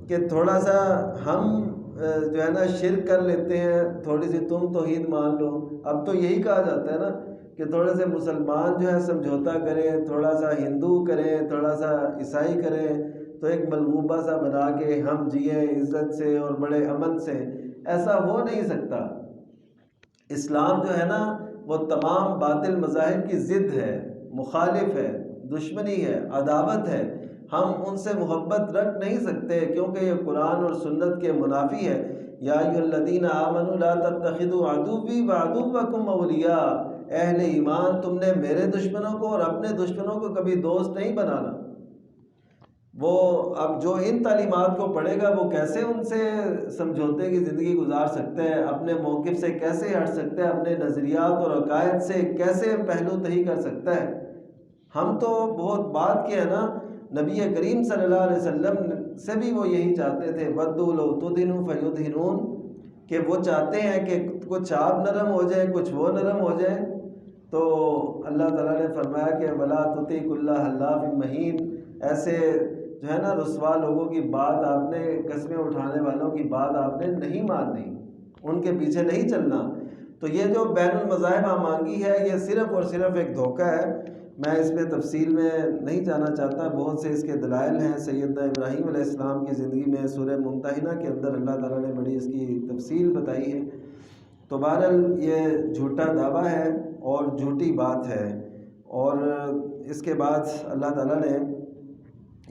کہ تھوڑا سا ہم جو ہے نا شرک کر لیتے ہیں، تھوڑی سی تم توحید مان لو. اب تو یہی کہا جاتا ہے نا کہ تھوڑے سے مسلمان جو ہے سمجھوتا کریں، تھوڑا سا ہندو کریں، تھوڑا سا عیسائی کریں، تو ایک ملغوبہ سا بنا کے ہم جئیں عزت سے اور بڑے امن سے. ایسا ہو نہیں سکتا. اسلام جو ہے نا وہ تمام باطل مذاہب کی ضد ہے، مخالف ہے، دشمنی ہے، عداوت ہے. ہم ان سے محبت رکھ نہیں سکتے کیونکہ یہ قرآن اور سنت کے منافی ہے. یا ایھا الذین آمنوا لا تتخذوا عدوی وعدوکم اولیاء. اہل ایمان تم نے میرے دشمنوں کو اور اپنے دشمنوں کو کبھی دوست نہیں بنانا. وہ اب جو ان تعلیمات کو پڑھے گا وہ کیسے ان سے سمجھوتے کی زندگی گزار سکتا ہے، اپنے موقف سے کیسے ہٹ سکتا ہے، اپنے نظریات اور عقائد سے کیسے پہلو تہی کر سکتا ہے. ہم تو بہت بات کے ہے نا، نبی کریم صلی اللہ علیہ وسلم سے بھی وہ یہی چاہتے تھے وَدُّوا لَوْ تُدْهِنُوا فَيُدْهِنُونَ، کہ وہ چاہتے ہیں کہ کچھ آپ نرم ہو جائیں کچھ وہ نرم ہو جائیں. تو اللہ تعالیٰ نے فرمایا کہ وَلَا تُطِعْ كُلَّ حَلَّافٍ مَّهِينٍ. ایسے جو ہے نا رسوا لوگوں کی بات آپ نے، قسمیں اٹھانے والوں کی بات آپ نے نہیں ماننی، ان کے پیچھے نہیں چلنا. تو یہ جو بین المذاہب ہم آہنگی ہے یہ صرف اور صرف ایک دھوکہ ہے. میں اس میں تفصیل میں نہیں جانا چاہتا، بہت سے اس کے دلائل ہیں. سیدنا ابراہیم علیہ السلام کی زندگی میں سورہ ممتحنہ کے اندر اللہ تعالیٰ نے بڑی اس کی تفصیل بتائی ہے. تو بہرحال یہ جھوٹا دعویٰ ہے اور جھوٹی بات ہے. اور اس کے بعد اللہ تعالیٰ نے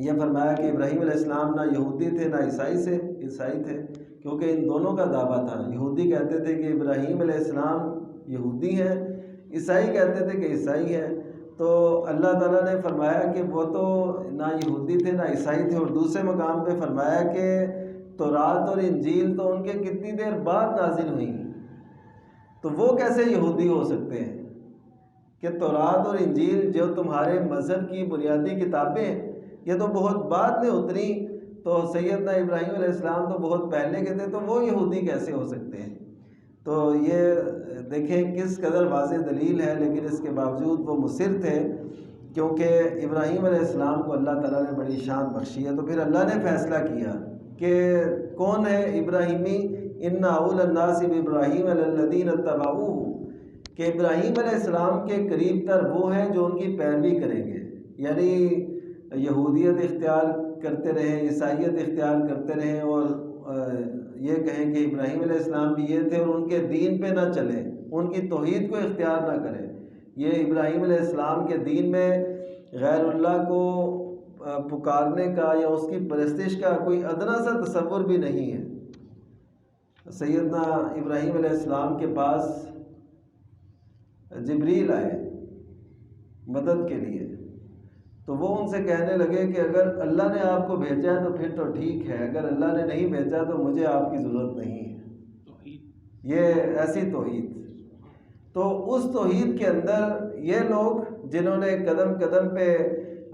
یہ فرمایا کہ ابراہیم علیہ السلام نہ یہودی تھے نہ عیسائی تھے، کیونکہ ان دونوں کا دعویٰ تھا. یہودی کہتے تھے کہ ابراہیم علیہ السلام یہودی ہیں، عیسائی کہتے تھے کہ عیسائی ہیں. تو اللہ تعالیٰ نے فرمایا کہ وہ تو نہ یہودی تھے نہ عیسائی تھے، اور دوسرے مقام پہ فرمایا کہ تورات اور انجیل تو ان کے کتنی دیر بعد نازل ہوئی، تو وہ کیسے یہودی ہو سکتے ہیں کہ تورات اور انجیل جو تمہارے مذہب کی بنیادی کتابیں یہ تو بہت بعد میں اتری، تو سیدنا ابراہیم علیہ السلام تو بہت پہلے کے تھے، تو وہ یہودی کیسے ہو سکتے ہیں. تو یہ دیکھیں کس قدر واضح دلیل ہے، لیکن اس کے باوجود وہ مصر تھے کیونکہ ابراہیم علیہ السلام کو اللہ تعالیٰ نے بڑی شان بخشی ہے. تو پھر اللہ نے فیصلہ کیا کہ کون ہے ابراہیمی، ان اول الناس بابراہیم الذین اتبعوہ، کہ ابراہیم علیہ السلام کے قریب تر وہ ہیں جو ان کی پیروی کریں گے، یعنی یہودیت اختیار کرتے رہیں، عیسائیت اختیار کرتے رہیں اور یہ کہیں کہ ابراہیم علیہ السلام بھی یہ تھے اور ان کے دین پہ نہ چلیں، ان کی توحید کو اختیار نہ کریں۔ یہ ابراہیم علیہ السلام کے دین میں غیر اللہ کو پکارنے کا یا اس کی پرستش کا کوئی ادنا سا تصور بھی نہیں ہے۔ سیدنا ابراہیم علیہ السلام کے پاس جبریل آئے مدد کے لیے، تو وہ ان سے کہنے لگے کہ اگر اللہ نے آپ کو بھیجا ہے تو پھر تو ٹھیک ہے، اگر اللہ نے نہیں بھیجا تو مجھے آپ کی ضرورت نہیں ہے۔ یہ ایسی توحید، تو اس توحید کے اندر یہ لوگ جنہوں نے قدم قدم پہ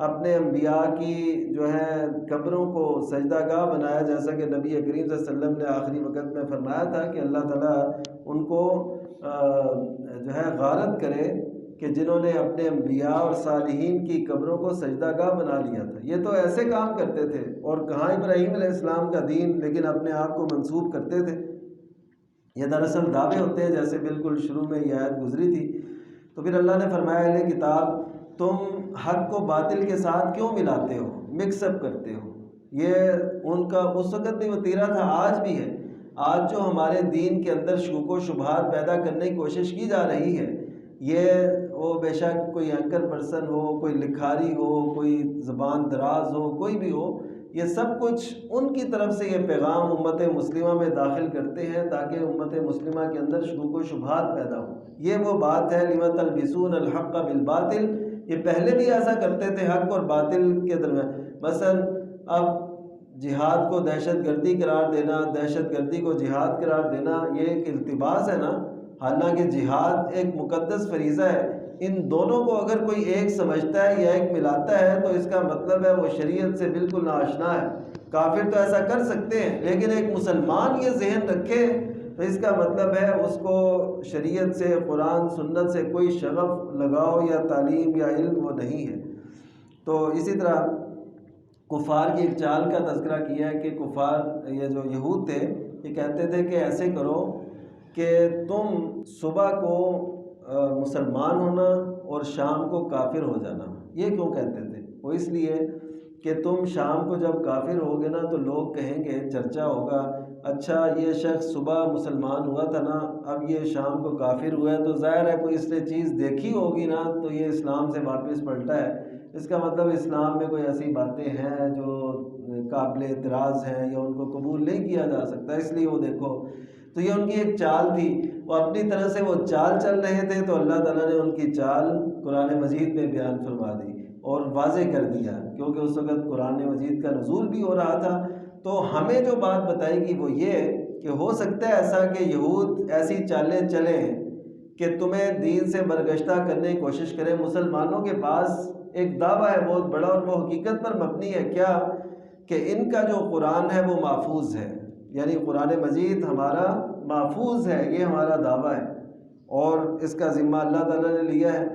اپنے انبیاء کی جو ہے قبروں کو سجدہ گاہ بنایا، جیسا کہ نبی کریم صلی اللہ علیہ وسلم نے آخری وقت میں فرمایا تھا کہ اللہ تعالیٰ ان کو جو ہے غارت کرے کہ جنہوں نے اپنے انبیاء اور صالحین کی قبروں کو سجدہ گاہ بنا لیا تھا۔ یہ تو ایسے کام کرتے تھے، اور کہاں ابراہیم علیہ السلام کا دین، لیکن اپنے آپ کو منسوب کرتے تھے۔ یہ دراصل دعوے ہوتے ہیں، جیسے بالکل شروع میں یہ آیت گزری تھی۔ تو پھر اللہ نے فرمایا اہل کتاب تم حق کو باطل کے ساتھ کیوں ملاتے ہو، مکس اپ کرتے ہو۔ یہ ان کا اس وقت بھی وتیرہ تھا، آج بھی ہے۔ آج جو ہمارے دین کے اندر شکوک و شبہات پیدا کرنے کی کوشش کی جا رہی ہے، یہ وہ بے شک کوئی اینکر پرسن ہو، کوئی لکھاری ہو، کوئی زبان دراز ہو، کوئی بھی ہو، یہ سب کچھ ان کی طرف سے یہ پیغام امت مسلمہ میں داخل کرتے ہیں تاکہ امت مسلمہ کے اندر شکوک و شبہات پیدا ہو۔ یہ وہ بات ہے لِمَ تَلْبِسُونَ الْحَقَّ بِالْبَاطِلِ، یہ پہلے بھی ایسا کرتے تھے حق اور باطل کے درمیان۔ مثلا اب جہاد کو دہشت گردی قرار دینا، دہشت گردی کو جہاد قرار دینا، یہ ایک التباس ہے نا، حالانکہ جہاد ایک مقدس فریضہ ہے۔ ان دونوں کو اگر کوئی ایک سمجھتا ہے یا ایک ملاتا ہے تو اس کا مطلب ہے وہ شریعت سے بالکل ناآشنا ہے۔ کافر تو ایسا کر سکتے ہیں، لیکن ایک مسلمان یہ ذہن رکھے تو اس کا مطلب ہے اس کو شریعت سے، قرآن سنت سے کوئی شغف لگاؤ یا تعلیم یا علم وہ نہیں ہے۔ تو اسی طرح کفار کی ایک چال کا تذکرہ کیا ہے کہ کفار، یہ جو یہود تھے، یہ کہتے تھے کہ ایسے کرو کہ تم صبح کو مسلمان ہونا اور شام کو کافر ہو جانا۔ یہ کیوں کہتے تھے؟ وہ اس لیے کہ تم شام کو جب کافر ہوگے نا تو لوگ کہیں گے، چرچا ہوگا، اچھا یہ شخص صبح مسلمان ہوا تھا نا، اب یہ شام کو کافر ہوا ہے، تو ظاہر ہے کوئی اس نے چیز دیکھی ہوگی نا تو یہ اسلام سے واپس پلٹا ہے۔ اس کا مطلب اسلام میں کوئی ایسی باتیں ہیں جو قابل اعتراض ہیں یا ان کو قبول نہیں کیا جا سکتا، اس لیے وہ دیکھو۔ تو یہ ان کی ایک چال تھی، وہ اپنی طرح سے وہ چال چل رہے تھے، تو اللہ تعالیٰ نے ان کی چال قرآن مجید میں بیان فرما دی اور واضح کر دیا، کیونکہ اس وقت قرآن مجید کا نزول بھی ہو رہا تھا۔ تو ہمیں جو بات بتائے گی وہ یہ کہ ہو سکتا ہے ایسا کہ یہود ایسی چالیں چلیں کہ تمہیں دین سے برگشتہ کرنے کی کوشش کریں۔ مسلمانوں کے پاس ایک دعویٰ ہے بہت بڑا اور وہ حقیقت پر مبنی ہے، کیا کہ ان کا جو قرآن ہے وہ محفوظ ہے، یعنی قرآن مجید ہمارا محفوظ ہے، یہ ہمارا دعویٰ ہے اور اس کا ذمہ اللہ تعالیٰ نے لیا ہے۔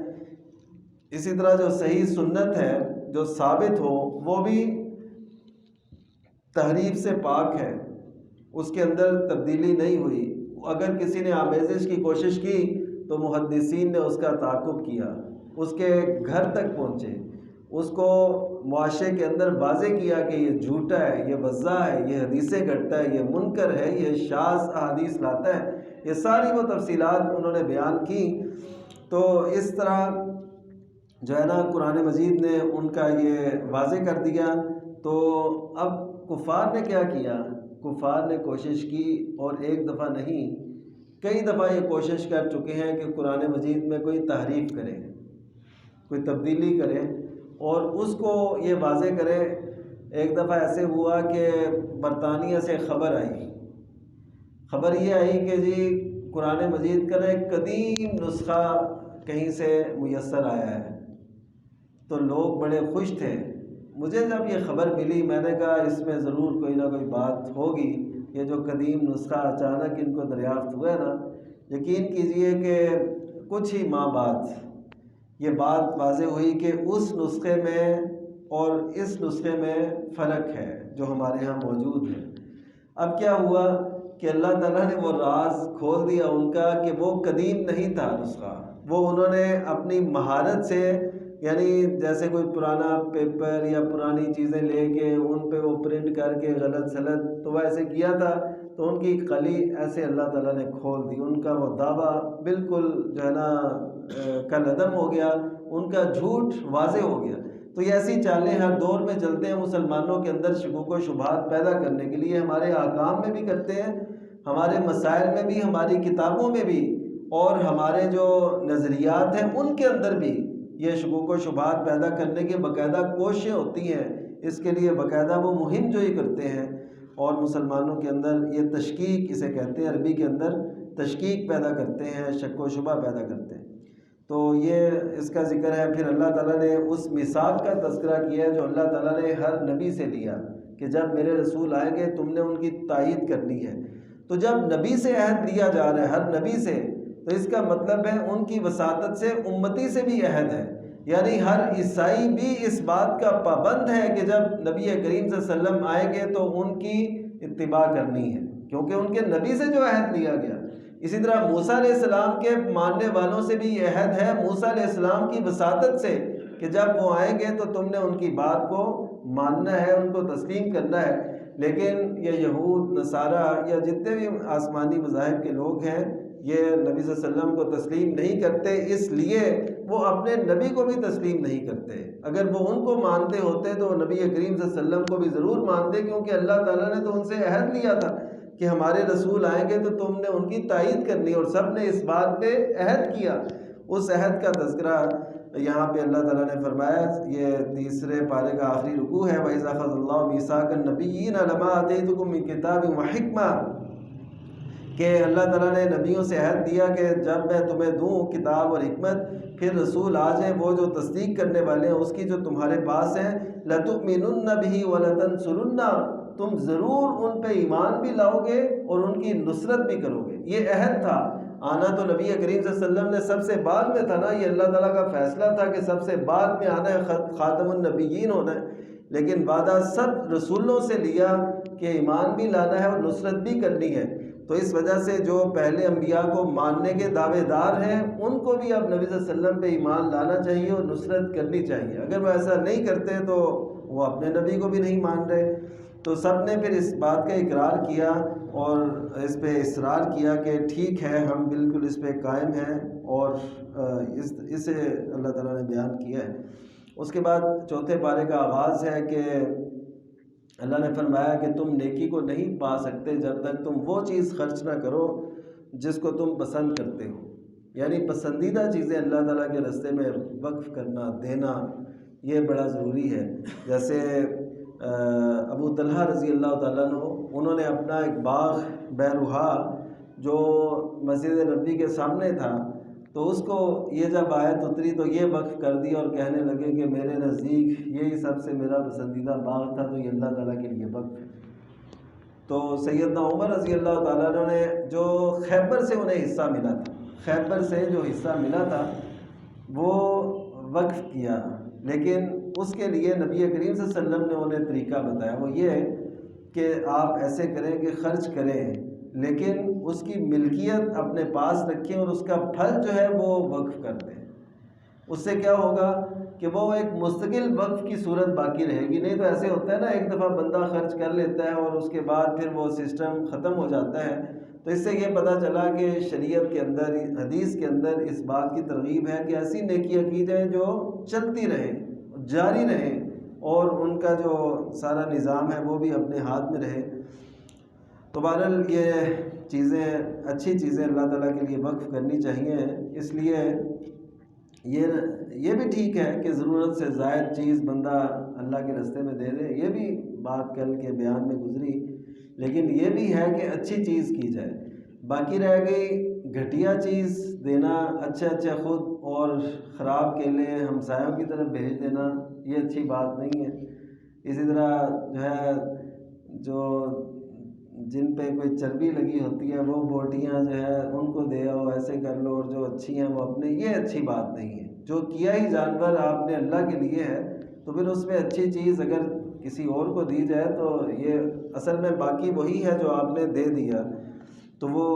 اسی طرح جو صحیح سنت ہے جو ثابت ہو وہ بھی تحریف سے پاک ہے، اس کے اندر تبدیلی نہیں ہوئی۔ اگر کسی نے آمیزش کی کوشش کی تو محدثین نے اس کا تعاقب کیا، اس کے گھر تک پہنچے، اس کو معاشرے کے اندر واضح کیا کہ یہ جھوٹا ہے، یہ وضاع ہے، یہ حدیثیں گھڑتا ہے، یہ منکر ہے، یہ شاذ احادیث لاتا ہے، یہ ساری وہ تفصیلات انہوں نے بیان کی۔ تو اس طرح جو ہے نا قرآن مجید نے ان کا یہ واضح کر دیا۔ تو اب کفار نے کیا کیا؟ کفار نے کوشش کی، اور ایک دفعہ نہیں کئی دفعہ یہ کوشش کر چکے ہیں کہ قرآن مجید میں کوئی تحریف کرے، کوئی تبدیلی کرے اور اس کو یہ واضح کرے۔ ایک دفعہ ایسے ہوا کہ برطانیہ سے خبر یہ آئی کہ جی قرآن مجید کا ایک قدیم نسخہ کہیں سے میسر آیا ہے، تو لوگ بڑے خوش تھے۔ مجھے جب یہ خبر ملی میں نے کہا اس میں ضرور کوئی نہ کوئی بات ہوگی، یہ جو قدیم نسخہ اچانک ان کو دریافت ہوا ہے نا، یقین کیجئے کہ کچھ ہی ماہ بعد یہ بات واضح ہوئی کہ اس نسخے میں اور اس نسخے میں فرق ہے جو ہمارے ہاں موجود ہے۔ اب کیا ہوا کہ اللہ تعالیٰ نے وہ راز کھول دیا ان کا کہ وہ قدیم نہیں تھا نسخہ، وہ انہوں نے اپنی مہارت سے، یعنی جیسے کوئی پرانا پیپر یا پرانی چیزیں لے کے ان پہ وہ پرنٹ کر کے غلط سلط تو وہ ایسے کیا تھا، تو ان کی کلی ایسے اللہ تعالیٰ نے کھول دی، ان کا وہ دعویٰ بالکل جو ہے نا کالعدم ہو گیا، ان کا جھوٹ واضح ہو گیا۔ تو یہ ایسی چالیں ہر دور میں چلتے ہیں مسلمانوں کے اندر شکوک و شبہات پیدا کرنے کے لیے، ہمارے احکام میں بھی کرتے ہیں، ہمارے مسائل میں بھی، ہماری کتابوں میں بھی، اور ہمارے جو نظریات ہیں ان کے اندر بھی یہ شکوک و شبہات پیدا کرنے کی باقاعدہ کوششیں ہوتی ہیں۔ اس کے لیے باقاعدہ وہ مہم جوئی کرتے ہیں، اور مسلمانوں کے اندر یہ تشکیک اسے کہتے ہیں، عربی کے اندر تشکیک پیدا کرتے ہیں، شک و شبہ پیدا کرتے ہیں۔ تو یہ اس کا ذکر ہے۔ پھر اللہ تعالیٰ نے اس میثاق کا تذکرہ کیا ہے جو اللہ تعالیٰ نے ہر نبی سے لیا کہ جب میرے رسول آئیں گے تم نے ان کی تائید کرنی ہے۔ تو جب نبی سے عہد لیا جا رہا ہے، ہر نبی سے، تو اس کا مطلب ہے ان کی وساطت سے امتی سے بھی عہد ہے، یعنی ہر عیسائی بھی اس بات کا پابند ہے کہ جب نبی کریم صلی اللہ علیہ وسلم آئیں گے تو ان کی اتباع کرنی ہے، کیونکہ ان کے نبی سے جو عہد لیا گیا۔ اسی طرح موسیٰ علیہ السلام کے ماننے والوں سے بھی یہ عہد ہے موسیٰ علیہ السلام کی وساطت سے کہ جب وہ آئیں گے تو تم نے ان کی بات کو ماننا ہے، ان کو تسلیم کرنا ہے۔ لیکن یہ یہود، نصارہ یا جتنے بھی آسمانی مذاہب کے لوگ ہیں، یہ نبی صلی اللہ علیہ وسلم کو تسلیم نہیں کرتے، اس لیے وہ اپنے نبی کو بھی تسلیم نہیں کرتے۔ اگر وہ ان کو مانتے ہوتے تو نبی کریم صلی اللہ علیہ وسلم کو بھی ضرور مانتے، کیونکہ اللہ تعالیٰ نے تو ان سے عہد لیا تھا کہ ہمارے رسول آئیں گے تو تم نے ان کی تائید کرنی، اور سب نے اس بات پہ عہد کیا۔ اس عہد کا تذکرہ یہاں پہ اللہ تعالیٰ نے فرمایا، یہ تیسرے پارے کا آخری رکوع ہے، وَإِذَا أَخَذَ اللَّهُ مِيثَاقَ النَّبِيِّينَ لَمَا آتَيْتُكُم مِّن كِتَابٍ وَحِكْمَةٍ، کہ اللہ تعالیٰ نے نبیوں سے عہد دیا کہ جب میں تمہیں دوں کتاب اور حکمت، پھر رسول آ جائیں وہ جو تصدیق کرنے والے ہیں اس کی جو تمہارے پاس ہیں، لَتُؤْمِنُنَّ بِهِ وَلَتَنْصُرُنَّ، تم ضرور ان پہ ایمان بھی لاؤ گے اور ان کی نصرت بھی کرو گے۔ یہ عہد تھا، آنا تو نبی کریم صلی اللہ علیہ وسلم نے سب سے بعد میں تھا نا، یہ اللہ تعالیٰ کا فیصلہ تھا کہ سب سے بعد میں آنا ہے، خاتم النبیین ہونا ہے، لیکن وعدہ سب رسولوں سے لیا کہ ایمان بھی لانا ہے اور نصرت بھی کرنی ہے۔ تو اس وجہ سے جو پہلے انبیاء کو ماننے کے دعوے دار ہیں ان کو بھی اب نبی صلی اللہ علیہ وسلم پہ ایمان لانا چاہیے اور نصرت کرنی چاہیے۔ اگر وہ ایسا نہیں کرتے تو وہ اپنے نبی کو بھی نہیں مان رہے۔ تو سب نے پھر اس بات کا اقرار کیا اور اس پہ اصرار کیا کہ ٹھیک ہے، ہم بالکل اس پہ قائم ہیں، اور اسے اللہ تعالیٰ نے بیان کیا ہے۔ اس کے بعد چوتھے پارے کا آغاز ہے کہ اللہ نے فرمایا کہ تم نیکی کو نہیں پا سکتے جب تک تم وہ چیز خرچ نہ کرو جس کو تم پسند کرتے ہو، یعنی پسندیدہ چیزیں اللہ تعالیٰ کے راستے میں وقف کرنا، دینا، یہ بڑا ضروری ہے۔ جیسے ابو طلحہ رضی اللہ تعالیٰ عنہ، انہوں نے اپنا ایک باغ بیروہا جو مسجد نبوی کے سامنے تھا، تو اس کو یہ جب آیت اتری تو یہ وقف کر دی اور کہنے لگے کہ میرے نزدیک یہی سب سے میرا پسندیدہ باغ تھا، تو یہ اللہ تعالیٰ کے لیے وقف ہے۔ تو سیدنا عمر رضی اللہ تعالیٰ عنہ نے جو خیبر سے انہیں حصہ ملا تھا، خیبر سے جو حصہ ملا تھا وہ وقف کیا، لیکن اس کے لیے نبی کریم صلی اللہ علیہ وسلم نے انہیں طریقہ بتایا، وہ یہ ہے کہ آپ ایسے کریں کہ خرچ کریں لیکن اس کی ملکیت اپنے پاس رکھیں اور اس کا پھل جو ہے وہ وقف کر دیں۔ اس سے کیا ہوگا کہ وہ ایک مستقل وقف کی صورت باقی رہے گی۔ نہیں تو ایسے ہوتا ہے نا، ایک دفعہ بندہ خرچ کر لیتا ہے اور اس کے بعد پھر وہ سسٹم ختم ہو جاتا ہے۔ تو اس سے یہ پتہ چلا کہ شریعت کے اندر، حدیث کے اندر اس بات کی ترغیب ہے کہ ایسی نیکیاں کی جائیں جو چلتی رہیں، جاری رہیں، اور ان کا جو سارا نظام ہے وہ بھی اپنے ہاتھ میں رہے۔ تو بہرحال یہ چیزیں، اچھی چیزیں اللہ تعالیٰ کے لیے وقف کرنی چاہیے۔ اس لیے یہ بھی ٹھیک ہے کہ ضرورت سے زائد چیز بندہ اللہ کے راستے میں دے دے، یہ بھی بات کل کے بیان میں گزری، لیکن یہ بھی ہے کہ اچھی چیز کی جائے۔ باقی رہ گئی گھٹیا چیز دینا، اچھا خود اور خراب کیلے ہمسایوں کی طرف بھیج دینا، یہ اچھی بات نہیں ہے۔ اسی طرح جو ہے جن پہ کوئی چربی لگی ہوتی ہے وہ بوٹیاں جو ہے ان کو دے آؤ، ایسے کر لو، اور جو اچھی ہیں وہ اپنے، یہ اچھی بات نہیں ہے۔ جو کیا ہی جانور آپ نے اللہ کے لیے ہے تو پھر اس میں اچھی چیز اگر کسی اور کو دی جائے تو یہ اصل میں باقی وہی ہے جو آپ نے دے دیا۔ تو وہ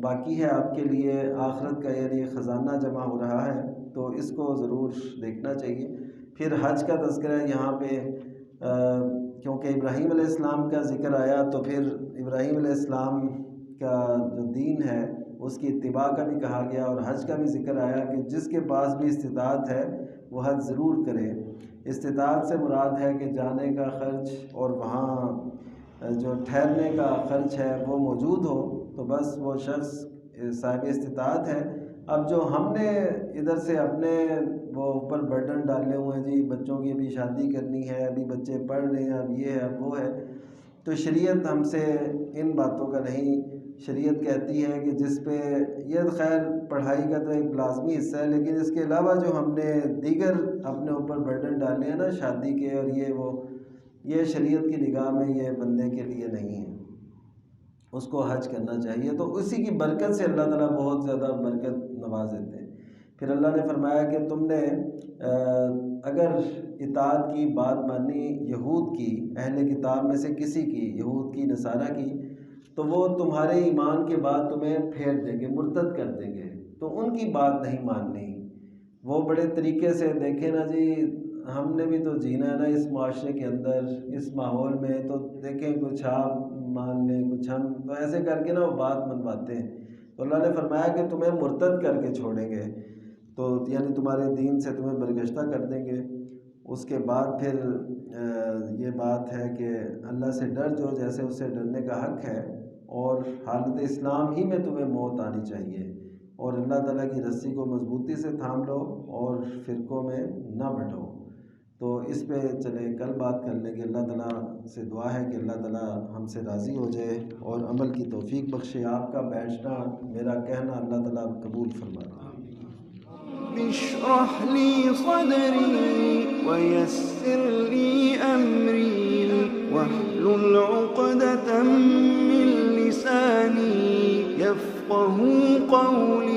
باقی ہے آپ کے لیے آخرت کا، یعنی خزانہ جمع ہو رہا ہے، تو اس کو ضرور دیکھنا چاہیے۔ پھر حج کا تذکرہ ہے یہاں پہ، کیونکہ ابراہیم علیہ السلام کا ذکر آیا تو پھر ابراہیم علیہ السلام کا جو دین ہے اس کی اتباع کا بھی کہا گیا، اور حج کا بھی ذکر آیا کہ جس کے پاس بھی استطاعت ہے وہ حج ضرور کرے۔ استطاعت سے مراد ہے کہ جانے کا خرچ اور وہاں جو ٹھہرنے کا خرچ ہے وہ موجود ہو، تو بس وہ شخص صاحب استطاعت ہے۔ اب جو ہم نے ادھر سے اپنے وہ اوپر برڈن ڈالے ہوئے ہیں، جی بچوں کی ابھی شادی کرنی ہے، ابھی بچے پڑھ رہے ہیں، اب یہ ہے اب وہ ہے، تو شریعت ہم سے ان باتوں کا نہیں۔ شریعت کہتی ہے کہ جس پہ یہ خیر پڑھائی کا تو ایک لازمی حصہ ہے، لیکن اس کے علاوہ جو ہم نے دیگر اپنے اوپر برڈن ڈالے ہیں نا شادی کے اور یہ وہ، یہ شریعت کی نگاہ میں یہ بندے کے لیے نہیں ہے، اس کو حج کرنا چاہیے۔ تو اسی کی برکت سے اللہ تعالیٰ بہت زیادہ برکت نواز دیتے ہیں۔ پھر اللہ نے فرمایا کہ تم نے اگر اطاعت کی بات مانی یہود کی، اہل کتاب میں سے کسی کی، یہود کی، نصارہ کی، تو وہ تمہارے ایمان کے بعد تمہیں پھیر دیں گے، مرتد کر دیں گے، تو ان کی بات نہیں ماننی۔ وہ بڑے طریقے سے دیکھیں نا جی، ہم نے بھی تو جینا ہے نا اس معاشرے کے اندر، اس ماحول میں، تو دیکھیں کچھ آپ مان لیں کچھ ہم، تو ایسے کر کے نا وہ بات منواتے ہیں۔ تو اللہ نے فرمایا کہ تمہیں مرتد کر کے چھوڑیں گے، تو یعنی تمہارے دین سے تمہیں برگشتہ کر دیں گے۔ اس کے بعد پھر یہ بات ہے کہ اللہ سے ڈر جو جیسے اس سے ڈرنے کا حق ہے، اور حالت اسلام ہی میں تمہیں موت آنی چاہیے، اور اللہ تعالیٰ کی رسی کو مضبوطی سے تھام لو اور فرقوں میں نہ بٹو۔ تو اس پہ چلیں کل بات کر لیں گے۔ اللہ تعالیٰ سے دعا ہے کہ اللہ تعالیٰ ہم سے راضی ہو جائے اور عمل کی توفیق بخشے۔ آپ کا بیٹھنا، میرا کہنا اللہ تعالیٰ قبول فرمائے۔ اشرح لي صدري ويسر لي أمري واحلل عقدة من لساني يفقه قولي